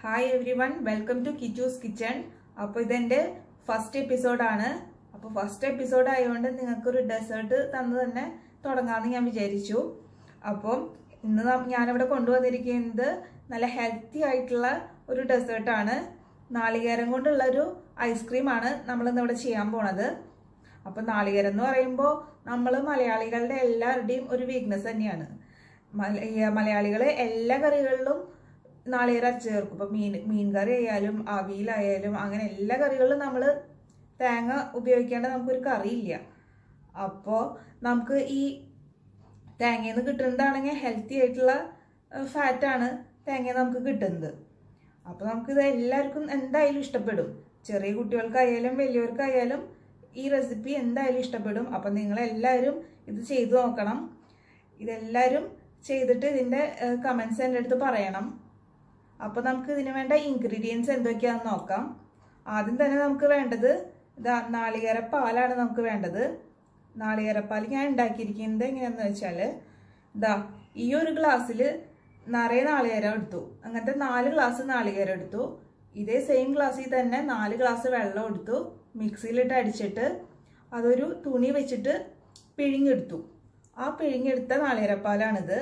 Hi everyone, welcome to Kichu's Kitchen. അപ്പോൾ ഇതെന്റെ first എപ്പിസോഡാണ്. അപ്പോൾ ഫസ്റ്റ് എപ്പിസോഡ് ആയതുകൊണ്ട് നിങ്ങൾക്ക് ഒരു ഡെസേർട്ട് തന്നു തന്നെ തുടങ്ങാമെന്ന് ഞാൻ വിചാരിച്ചു. അപ്പോൾ ഇന്ന് ഞാനിവിടെ കൊണ്ടുവന്നിരിക്കുന്നത് നല്ല ഹെൽത്തി ആയിട്ടുള്ള ഒരു ഡെസേർട്ടാണ്. നാളികേരം കൊണ്ടുള്ള ഒരു ഐസ്ക്രീമാണ് നമ്മളിന്ന് ഇവിടെ ചെയ്യാൻ പോണത്. അപ്പോൾ നാളികേരം എന്ന് പറയുമ്പോൾ നമ്മൾ മലയാളികളുടെ എല്ലാവരുടെയും ഒരു വീക്ക്നെസ് തന്നെയാണ്. മലയാളികൾ എല്ലാ കറികളിലും നാളികേരം അരച്ച് ചേർക്കും. ഇപ്പോൾ മീൻ കറി ആയാലും അവിയലായാലും അങ്ങനെ എല്ലാ കറികളിലും നമ്മൾ തേങ്ങ ഉപയോഗിക്കേണ്ട നമുക്കൊരു കറിയില്ല. അപ്പോൾ നമുക്ക് ഈ തേങ്ങയിൽ നിന്ന് കിട്ടുന്നതാണെങ്കിൽ ഹെൽത്തി ആയിട്ടുള്ള ഫാറ്റാണ് തേങ്ങയിൽ നമുക്ക് കിട്ടുന്നത്. അപ്പോൾ നമുക്കിത് എല്ലാവർക്കും എന്തായാലും ഇഷ്ടപ്പെടും. ചെറിയ കുട്ടികൾക്കായാലും വലിയവർക്കായാലും ഈ റെസിപ്പി എന്തായാലും ഇഷ്ടപ്പെടും. അപ്പം നിങ്ങളെല്ലാവരും ഇത് ചെയ്തു നോക്കണം. ഇതെല്ലാവരും ചെയ്തിട്ട് ഇതിൻ്റെ കമൻസ് എൻ്റെ അടുത്ത് പറയണം. അപ്പോൾ നമുക്ക് ഇതിന് വേണ്ട ഇൻഗ്രീഡിയൻസ് എന്തൊക്കെയാണെന്ന് നോക്കാം. ആദ്യം തന്നെ നമുക്ക് വേണ്ടത് നാളികേരപ്പാലാണ് നമുക്ക് വേണ്ടത്. നാളികേരപ്പാൽ ഞാൻ ഉണ്ടാക്കിയിരിക്കുന്നത് എങ്ങനെയാണെന്ന് വെച്ചാൽ ഈ ഒരു ഗ്ലാസ്സിൽ നിറയെ നാളികേരം എടുത്തു. അങ്ങനത്തെ 4 ഗ്ലാസ് നാളികേരം എടുത്തു. ഇതേ സെയിം ഗ്ലാസ്സിൽ തന്നെ 4 ഗ്ലാസ് വെള്ളം എടുത്തു. മിക്സിയിലിട്ട് അടിച്ചിട്ട് അതൊരു തുണി വെച്ചിട്ട് പിഴിഞ്ഞെടുത്തു. ആ പിഴിഞ്ഞെടുത്ത നാളികേരപ്പാലാണിത്.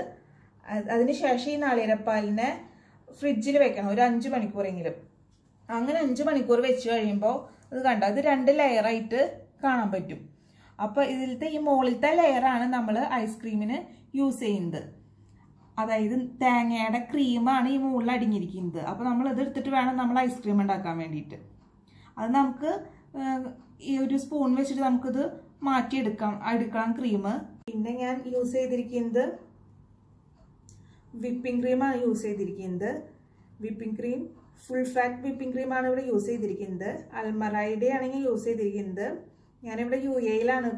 അതിനുശേഷം ഈ നാളികേരപ്പാലിനെ ഫ്രിഡ്ജിൽ വെക്കണം ഒരു 5 മണിക്കൂറെങ്കിലും. അങ്ങനെ 5 മണിക്കൂർ വെച്ച് കഴിയുമ്പോൾ അത് കണ്ടോ, അത് 2 ലെയറായിട്ട് കാണാൻ പറ്റും. അപ്പോൾ ഇതിലത്തെ ഈ മുകളിലത്തെ ലെയറാണ് നമ്മൾ ഐസ്ക്രീമിന് യൂസ് ചെയ്യുന്നത്. അതായത് തേങ്ങയുടെ ക്രീമാണ് ഈ മുകളിൽ അടിഞ്ഞിരിക്കുന്നത്. അപ്പോൾ നമ്മൾ ഇത് എടുത്തിട്ട് വേണം നമ്മൾ ഐസ്ക്രീം ഉണ്ടാക്കാൻ വേണ്ടിയിട്ട്. അത് നമുക്ക് ഈ ഒരു സ്പൂൺ വെച്ചിട്ട് നമുക്കിത് എടുക്കണം ക്രീം. പിന്നെ ഞാൻ യൂസ് ചെയ്തിരിക്കുന്നത് വിപ്പിംഗ് ക്രീമാണ് യൂസ് ചെയ്തിരിക്കുന്നത്. Whipping cream full fat whipping ക്രീമാണ് ഇവിടെ യൂസ് ചെയ്തിരിക്കുന്നത്. അൽമറയുടെ ആണെങ്കിൽ യൂസ് ചെയ്തിരിക്കുന്നത്. ഞാനിവിടെ UAE-യിലാണ്.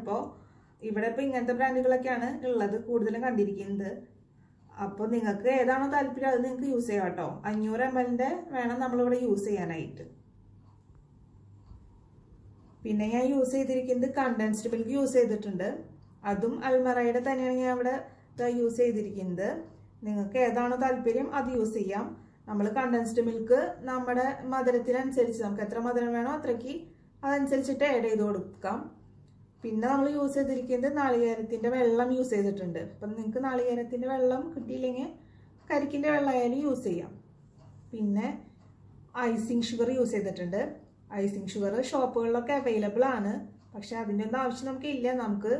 ഇവിടെ ഇപ്പോൾ ഇങ്ങനത്തെ ബ്രാൻഡുകളൊക്കെയാണ് ഉള്ളത് കൂടുതലും കണ്ടിരിക്കുന്നത്. അപ്പോൾ നിങ്ങൾക്ക് ഏതാണോ താല്പര്യം അത് നിങ്ങൾക്ക് യൂസ് ചെയ്യാം കേട്ടോ. 500 ml വേണം നമ്മളിവിടെ യൂസ് ചെയ്യാനായിട്ട്. പിന്നെ ഞാൻ യൂസ് ചെയ്തിരിക്കുന്നത് കണ്ടൻസ്ഡ് മിൽക്ക് യൂസ് ചെയ്തിട്ടുണ്ട്. അതും അൽമറയുടെ തന്നെയാണ് ഞാൻ ഇവിടെ യൂസ് ചെയ്തിരിക്കുന്നത്. നിങ്ങൾക്ക് ഏതാണോ താല്പര്യം അത് യൂസ് ചെയ്യാം. നമ്മൾ കണ്ടൻസ്ഡ് മിൽക്ക് നമ്മുടെ മധുരത്തിനനുസരിച്ച് നമുക്ക് എത്ര മധുരം വേണോ അത്രയ്ക്ക് അതനുസരിച്ചിട്ട് ആഡ് ചെയ്ത് കൊടുക്കാം. പിന്നെ നമ്മൾ യൂസ് ചെയ്തിരിക്കുന്നത് നാളികേരത്തിൻ്റെ വെള്ളം യൂസ് ചെയ്തിട്ടുണ്ട്. അപ്പം നിങ്ങൾക്ക് നാളികേരത്തിൻ്റെ വെള്ളം കിട്ടിയില്ലെങ്കിൽ കരിക്കിൻ്റെ വെള്ളമായാലും യൂസ് ചെയ്യാം. പിന്നെ ഐസിങ് ഷുഗർ യൂസ് ചെയ്തിട്ടുണ്ട്. ഐസിങ് ഷുഗർ ഷോപ്പുകളിലൊക്കെ അവൈലബിൾ ആണ്. പക്ഷെ അതിൻ്റെ ഒന്നും ആവശ്യം നമുക്ക് ഇല്ല. നമുക്ക്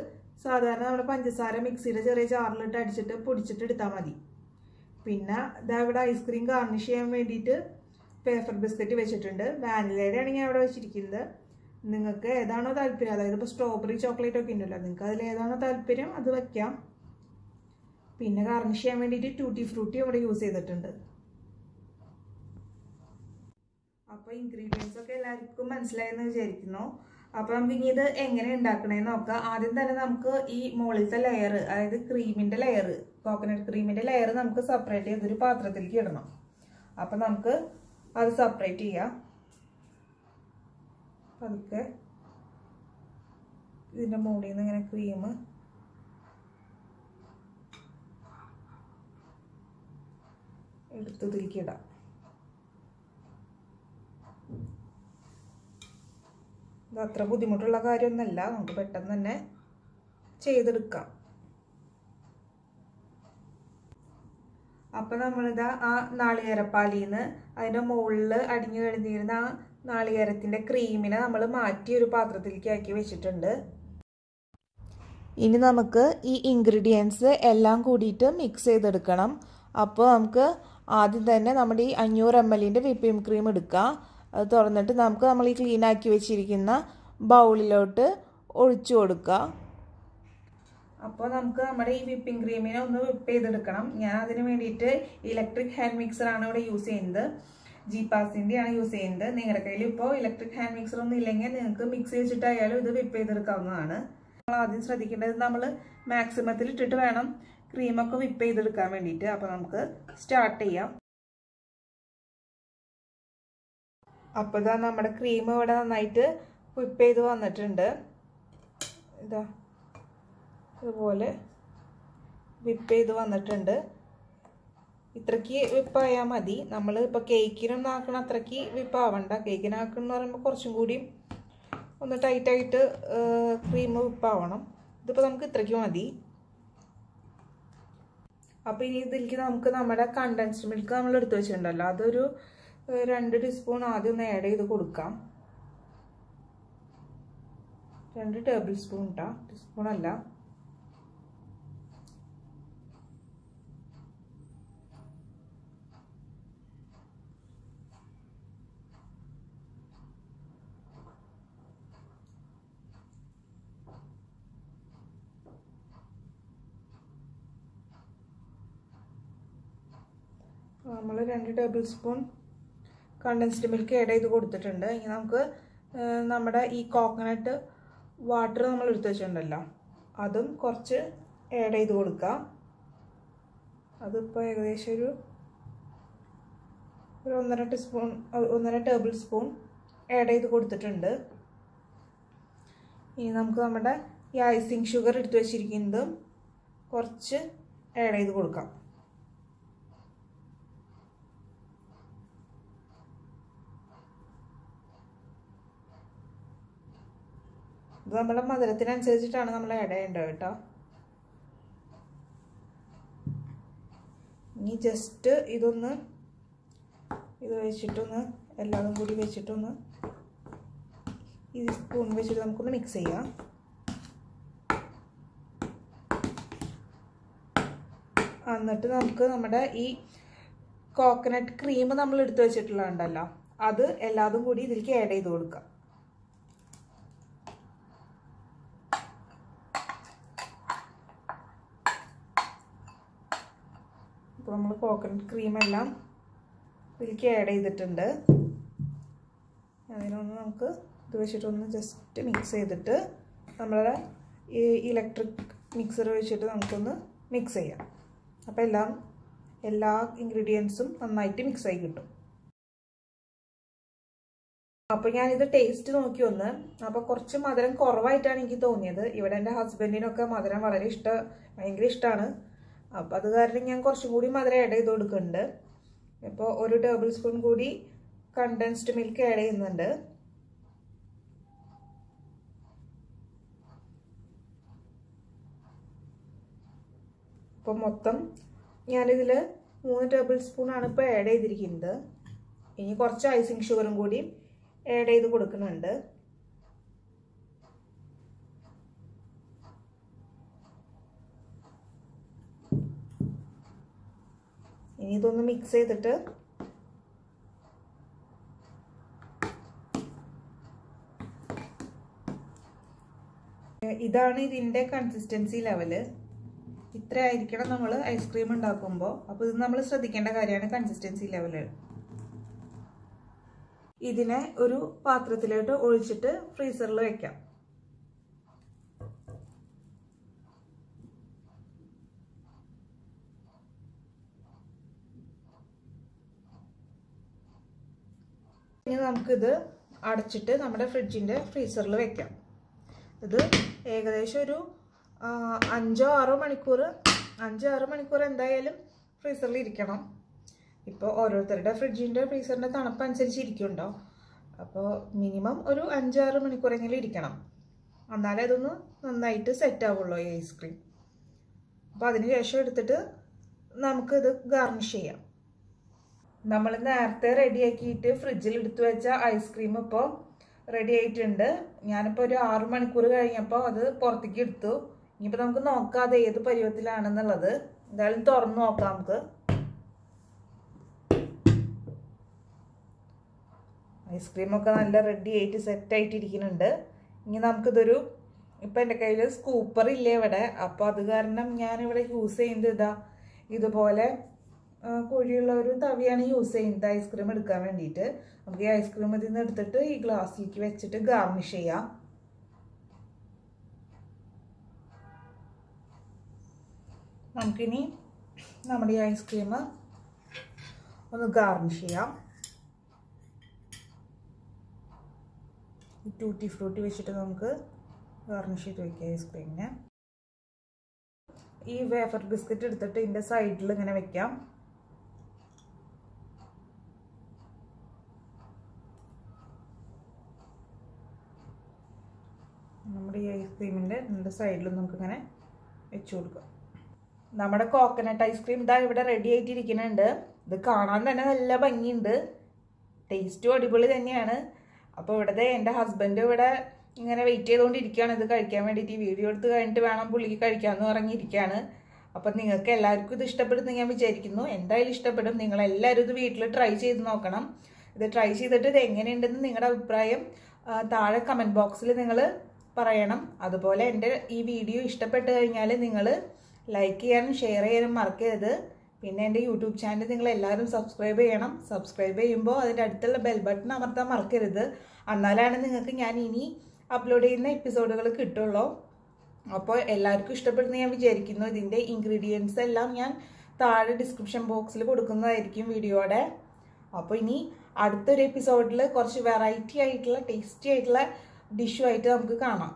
സാധാരണ നമ്മുടെ പഞ്ചസാര മിക്സിയുടെ ചെറിയ ജാറിലിട്ട് അടിച്ചിട്ട് പൊടിച്ചിട്ട് എടുത്താൽ മതി. പിന്നെ ഇവിടെ ഐസ്ക്രീം ഗാർണിഷ് ചെയ്യാൻ വേണ്ടിയിട്ട് പേപ്പർ ബിസ്ക്കറ്റ് വെച്ചിട്ടുണ്ട്. വാനിലയുടെ ആണ് ഞാൻ അവിടെ വെച്ചിരിക്കുന്നത്. നിങ്ങൾക്ക് ഏതാണോ താല്പര്യം, അതായത് ഇപ്പോൾ സ്ട്രോബെറി ചോക്ലേറ്റ് ഒക്കെ ഉണ്ടല്ലോ, നിങ്ങൾക്ക് അതിൽ ഏതാണോ താല്പര്യം അത് വയ്ക്കാം. പിന്നെ ഗാർണിഷ് ചെയ്യാൻ വേണ്ടിയിട്ട് ടൂട്ടി ഫ്രൂട്ടി ഇവിടെ യൂസ് ചെയ്തിട്ടുണ്ട്. അപ്പോൾ ഇൻഗ്രീഡിയൻസ് ഒക്കെ എല്ലാവർക്കും മനസ്സിലായെന്ന് വിചാരിക്കുന്നു. അപ്പോൾ നമുക്ക് ഇനി ഇത് എങ്ങനെ ഉണ്ടാക്കണേന്ന് നോക്കാം. ആദ്യം തന്നെ നമുക്ക് ഈ മുകളിലത്തെ ലെയർ, അതായത് ക്രീമിൻ്റെ ലെയർ, കോക്കനട്ട് ക്രീമിൻ്റെ ലെയർ നമുക്ക് സെപ്പറേറ്റ് ചെയ്തൊരു പാത്രത്തിലേക്ക് ഇടണം. അപ്പം നമുക്ക് അത് സെപ്പറേറ്റ് ചെയ്യാം. അതൊക്കെ ഇതിൻ്റെ മുകളിൽ നിന്ന് ഇങ്ങനെ ക്രീം എടുത്തതിലേക്ക് ഇടാം. ഇത് അത്ര ബുദ്ധിമുട്ടുള്ള കാര്യമൊന്നുമല്ല, നമുക്ക് പെട്ടെന്ന് തന്നെ ചെയ്തെടുക്കാം. അപ്പം നമ്മളിത് ആ നാളികേരപ്പാലിൽ നിന്ന് അതിൻ്റെ മുകളിൽ അടിഞ്ഞു കഴിഞ്ഞിരുന്ന ആ നാളികേരത്തിൻ്റെ ക്രീമിനെ നമ്മൾ മാറ്റി ഒരു പാത്രത്തിലേക്ക് ആക്കി വെച്ചിട്ടുണ്ട്. ഇനി നമുക്ക് ഈ ഇൻഗ്രീഡിയൻസ് എല്ലാം കൂടിയിട്ട് മിക്സ് ചെയ്തെടുക്കണം. അപ്പോൾ നമുക്ക് ആദ്യം തന്നെ നമ്മുടെ ഈ 500 ml വിപ്പിംഗ് ക്രീം എടുക്കാം. അത് തുറന്നിട്ട് നമുക്ക് നമ്മൾ ഈ ക്ലീൻ ആക്കി വെച്ചിരിക്കുന്ന ബൗളിലോട്ട് ഒഴിച്ചു കൊടുക്കുക. അപ്പോൾ നമുക്ക് നമ്മുടെ ഈ വിപ്പിംഗ് ക്രീമിനെ ഒന്ന് വിപ്പ് ചെയ്തെടുക്കണം. ഞാൻ അതിന് വേണ്ടിയിട്ട് ഇലക്ട്രിക് ഹാൻഡ് മിക്സറാണ് ഇവിടെ യൂസ് ചെയ്യുന്നത്. ജീപ്പാസിൻ്റെ ആണ് യൂസ് ചെയ്യുന്നത്. നിങ്ങളുടെ കയ്യിൽ ഇപ്പോൾ ഇലക്ട്രിക് ഹാൻഡ് മിക്സർ ഒന്നും ഇല്ലെങ്കിൽ നിങ്ങൾക്ക് മിക്സ് വെച്ചിട്ടായാലും ഇത് വിപ്പ് ചെയ്തെടുക്കാവുന്നതാണ്. നമ്മൾ ആദ്യം ശ്രദ്ധിക്കേണ്ടത് നമ്മൾ മാക്സിമത്തിൽ ഇട്ടിട്ട് വേണം ക്രീമൊക്കെ വിപ്പ് ചെയ്തെടുക്കാൻ വേണ്ടിയിട്ട്. അപ്പോൾ നമുക്ക് സ്റ്റാർട്ട് ചെയ്യാം. അപ്പോൾ ഇതാ നമ്മുടെ ക്രീം ഇവിടെ നന്നായിട്ട് വിപ്പ് ചെയ്ത് വന്നിട്ടുണ്ട്. ഇതുപോലെ വിപ്പ് ചെയ്ത് വന്നിട്ടുണ്ട്. ഇത്രയ്ക്ക് വിപ്പായാൽ മതി. നമ്മൾ ഇപ്പോൾ കേക്കിനൊന്നും ആക്കണ അത്രയ്ക്ക് വിപ്പാവണ്ട. കേക്കിനാക്കണമെന്ന് പറയുമ്പോൾ കുറച്ചും കൂടി ഒന്ന് ടൈറ്റായിട്ട് ക്രീം വിപ്പാവണം. ഇതിപ്പോൾ നമുക്ക് ഇത്രയ്ക്ക് മതി. അപ്പോൾ ഇനി ഇതിലേക്ക് നമുക്ക് നമ്മുടെ കണ്ടൻസ്ഡ് മിൽക്ക് നമ്മൾ എടുത്ത് വെച്ചിട്ടുണ്ടല്ലോ, അതൊരു 2 ടീസ്പൂൺ ആദ്യം ഒന്ന് ആഡ് ചെയ്ത് കൊടുക്കാം. 2 ടേബിൾ സ്പൂൺ ഇട്ടാ, ടീസ്പൂണല്ല. നമ്മൾ 2 table spoon condensed milk add ചെയ്ത് കൊടുത്തിട്ടുണ്ട്. ഇനി നമുക്ക് നമ്മുടെ ഈ കോക്കനട്ട് വാട്ടർ നമ്മൾ എടുത്ത് വെച്ചിട്ടുണ്ടല്ലോ, അതും കുറച്ച് ആഡ് ചെയ്ത് കൊടുക്കാം. അതിപ്പോൾ ഏകദേശം ഒരു 1.5 ടേബിൾ സ്പൂൺ ആഡ് ചെയ്ത് കൊടുത്തിട്ടുണ്ട്. ഇനി നമുക്ക് നമ്മുടെ ഈ ഐസിങ് ഷുഗർ എടുത്ത് വെച്ചിരിക്കുന്നതും കുറച്ച് ആഡ് ചെയ്ത് കൊടുക്കാം. ഇത് നമ്മുടെ മധുരത്തിനനുസരിച്ചിട്ടാണ് നമ്മൾ ആഡ് ചെയ്യേണ്ടത് കേട്ടോ. ഇനി ജസ്റ്റ് ഇത് വെച്ചിട്ടൊന്ന് എല്ലാതും കൂടി വെച്ചിട്ടൊന്ന് ഈ സ്പൂൺ വെച്ചിട്ട് നമുക്കൊന്ന് മിക്സ് ചെയ്യാം. എന്നിട്ട് നമുക്ക് നമ്മുടെ ഈ കോക്കനട്ട് ക്രീം നമ്മൾ എടുത്ത് വെച്ചിട്ടുള്ളതുണ്ടല്ലോ, അത് എല്ലാതും കൂടി ഇതിലേക്ക് ആഡ് ചെയ്ത് കൊടുക്കാം. ഇപ്പോൾ നമ്മൾ കോക്കനട്ട് ക്രീമെല്ലാം ഇതിലേക്ക് ആഡ് ചെയ്തിട്ടുണ്ട്. അതിനൊന്ന് നമുക്ക് ഇത് വെച്ചിട്ടൊന്ന് ജസ്റ്റ് മിക്സ് ചെയ്തിട്ട് നമ്മളുടെ ഈ ഇലക്ട്രിക് മിക്സർ വെച്ചിട്ട് നമുക്കൊന്ന് മിക്സ് ചെയ്യാം. അപ്പോൾ എല്ലാ ഇൻഗ്രീഡിയൻസും നന്നായിട്ട് മിക്സ് ആയി കിട്ടും. അപ്പോൾ ഞാനിത് ടേസ്റ്റ് നോക്കി ഒന്ന്. അപ്പോൾ കുറച്ച് മധുരം കുറവായിട്ടാണ് എനിക്ക് തോന്നിയത്. ഇവിടെ എൻ്റെ ഹസ്ബൻഡിനൊക്കെ മധുരം ഭയങ്കര ഇഷ്ടമാണ്. അപ്പോൾ അത് കാരണം ഞാൻ കുറച്ചും കൂടി മധുരം ആഡ് ചെയ്ത് കൊടുക്കുന്നുണ്ട്. ഇപ്പോൾ 1 ടേബിൾ സ്പൂൺ കൂടി കണ്ടൻസ്ഡ് മിൽക്ക് ആഡ് ചെയ്യുന്നുണ്ട്. അപ്പോൾ മൊത്തം ഞാനിതിൽ 3 ടേബിൾ സ്പൂണാണ് ഇപ്പോൾ ആഡ് ചെയ്തിരിക്കുന്നത്. ഇനി കുറച്ച് ഐസിങ് ഷുഗറും കൂടി ആഡ് ചെയ്ത് കൊടുക്കുന്നുണ്ട്. ഇനി ഇതൊന്ന് മിക്സ് ചെയ്തിട്ട് ഇതാണ് ഇതിൻ്റെ കൺസിസ്റ്റൻസി ലെവല്. ഇത്ര ആയിരിക്കണം നമ്മൾ ഐസ്ക്രീം ഉണ്ടാക്കുമ്പോൾ. അപ്പോൾ ഇത് നമ്മൾ ശ്രദ്ധിക്കേണ്ട കാര്യമാണ് കൺസിസ്റ്റൻസി ലെവല്. ഇതിനെ ഒരു പാത്രത്തിലോട്ട് ഒഴിച്ചിട്ട് ഫ്രീസറിൽ വെക്കാം. ഇനി നമുക്കിത് അടച്ചിട്ട് നമ്മുടെ ഫ്രീസറിൽ വെക്കാം. ഇത് ഏകദേശം ഒരു 5-6 മണിക്കൂർ എന്തായാലും ഫ്രീസറിൽ ഇരിക്കണം. ഇപ്പോൾ ഓരോരുത്തരുടെ ഫ്രീസറിൻ്റെ തണുപ്പ് അനുസരിച്ച് ഇരിക്കുന്നുണ്ടോ. അപ്പോൾ മിനിമം ഒരു 5-6 മണിക്കൂറെങ്കിലും ഇരിക്കണം. എന്നാലേ അതൊന്ന് നന്നായിട്ട് സെറ്റ് ആവുള്ളൂ ഈ ഐസ്ക്രീം. അപ്പോൾ അതിന് ശേഷം എടുത്തിട്ട് നമുക്കിത് ഗാർണിഷ് ചെയ്യാം. നമ്മൾ നേരത്തെ റെഡിയാക്കിയിട്ട് ഫ്രിഡ്ജിൽ എടുത്തു വെച്ച ഐസ്ക്രീം ഇപ്പോൾ റെഡി ആയിട്ടുണ്ട്. ഞാനിപ്പോൾ ഒരു 6 മണിക്കൂർ കഴിഞ്ഞപ്പോൾ അത് പുറത്തേക്ക് എടുത്തു. ഇനിയിപ്പോൾ നമുക്ക് നോക്കാം അത് ഏത് പരുവത്തിലാണെന്നുള്ളത്. എന്തായാലും തുറന്ന് നോക്കാം നമുക്ക്. ഐസ്ക്രീമൊക്കെ നല്ല റെഡി ആയിട്ട് സെറ്റായിട്ടിരിക്കുന്നുണ്ട്. ഇനി നമുക്കിതൊരു ഇപ്പം എൻ്റെ കയ്യിൽ സ്കൂപ്പർ ഇല്ലേ ഇവിടെ. അപ്പോൾ അത് കാരണം ഞാനിവിടെ യൂസ് ചെയ്യുന്നത് ഇതുപോലെ കുഴിയുള്ള ഒരു തവിയാണ് യൂസ് ചെയ്യുന്നത് ഐസ്ക്രീം എടുക്കാൻ വേണ്ടിയിട്ട്. നമുക്ക് ഈ ഐസ്ക്രീം ഇതിൽ നിന്ന് എടുത്തിട്ട് ഈ ഗ്ലാസ്സിലേക്ക് വെച്ചിട്ട് ഗാർണിഷ് ചെയ്യാം. നമുക്കിനി നമ്മുടെ ഈ ഐസ്ക്രീം ഒന്ന് ഗാർണിഷ് ചെയ്യാം. ഈ ടൂട്ടി ഫ്രൂട്ടി വെച്ചിട്ട് നമുക്ക് ഗാർണിഷ് ചെയ്ത് വയ്ക്കാം ഐസ്ക്രീമിനെ. ഈ വേഫർ ബിസ്ക്കറ്റ് എടുത്തിട്ട് ഇതിൻ്റെ സൈഡിൽ ഇങ്ങനെ വെക്കാം. നമ്മുടെ ഈ ഐസ്ക്രീമിൻ്റെ രണ്ട് സൈഡിലും നമുക്കിങ്ങനെ വെച്ച് കൊടുക്കാം. നമ്മുടെ കോക്കനട്ട് ഐസ്ക്രീം ഇതാ ഇവിടെ റെഡി ആയിട്ടിരിക്കുന്നുണ്ട്. ഇത് കാണാൻ തന്നെ നല്ല ഭംഗിയുണ്ട്, ടേസ്റ്റും അടിപൊളി തന്നെയാണ്. അപ്പോൾ ഇവിടുത്തെ എൻ്റെ ഹസ്ബൻഡ് ഇവിടെ ഇങ്ങനെ വെയിറ്റ് ചെയ്തുകൊണ്ടിരിക്കുകയാണ് ഇത് കഴിക്കാൻ വേണ്ടിയിട്ട്. വീഡിയോ എടുത്ത് കഴിഞ്ഞിട്ട് വേണം പുള്ളിക്ക് കഴിക്കാമെന്ന് പറഞ്ഞിരിക്കുകയാണ്. അപ്പം നിങ്ങൾക്ക് എല്ലാവർക്കും ഇത് ഇഷ്ടപ്പെടുന്നു ഞാൻ വിചാരിക്കുന്നു. എന്തായാലും ഇഷ്ടപ്പെടും. നിങ്ങളെല്ലാവരും ഇത് വീട്ടിൽ ട്രൈ ചെയ്ത് നോക്കണം. ഇത് ട്രൈ ചെയ്തിട്ട് ഇത് എങ്ങനെയുണ്ടെന്ന് നിങ്ങളുടെ അഭിപ്രായം താഴെ കമൻറ്റ് ബോക്സിൽ നിങ്ങൾ പറയണം. അതുപോലെ എൻ്റെ ഈ വീഡിയോ ഇഷ്ടപ്പെട്ട് കഴിഞ്ഞാൽ നിങ്ങൾ ലൈക്ക് ചെയ്യാനും ഷെയർ ചെയ്യാനും മറക്കരുത്. പിന്നെ എൻ്റെ യൂട്യൂബ് ചാനൽ നിങ്ങൾ എല്ലാവരും സബ്സ്ക്രൈബ് ചെയ്യണം. സബ്സ്ക്രൈബ് ചെയ്യുമ്പോൾ അതിൻ്റെ അടുത്തുള്ള ബെൽ ബട്ടൺ അമർത്താൻ മറക്കരുത്. എന്നാലാണ് നിങ്ങൾക്ക് ഞാൻ ഇനി അപ്ലോഡ് ചെയ്യുന്ന എപ്പിസോഡുകൾ കിട്ടുള്ളൂ. അപ്പോൾ എല്ലാവർക്കും ഇഷ്ടപ്പെടുന്ന ഞാൻ വിചാരിക്കുന്നു. ഇതിൻ്റെ ഇൻഗ്രീഡിയൻസ് എല്ലാം ഞാൻ താഴെ ഡിസ്ക്രിപ്ഷൻ ബോക്സിൽ കൊടുക്കുന്നതായിരിക്കും വീഡിയോയുടെ. അപ്പോൾ ഇനി അടുത്തൊരു എപ്പിസോഡിൽ കുറച്ച് വെറൈറ്റി ആയിട്ടുള്ള ടേസ്റ്റി ആയിട്ടുള്ള ഡിഷുമായിട്ട് നമുക്ക് കാണാം.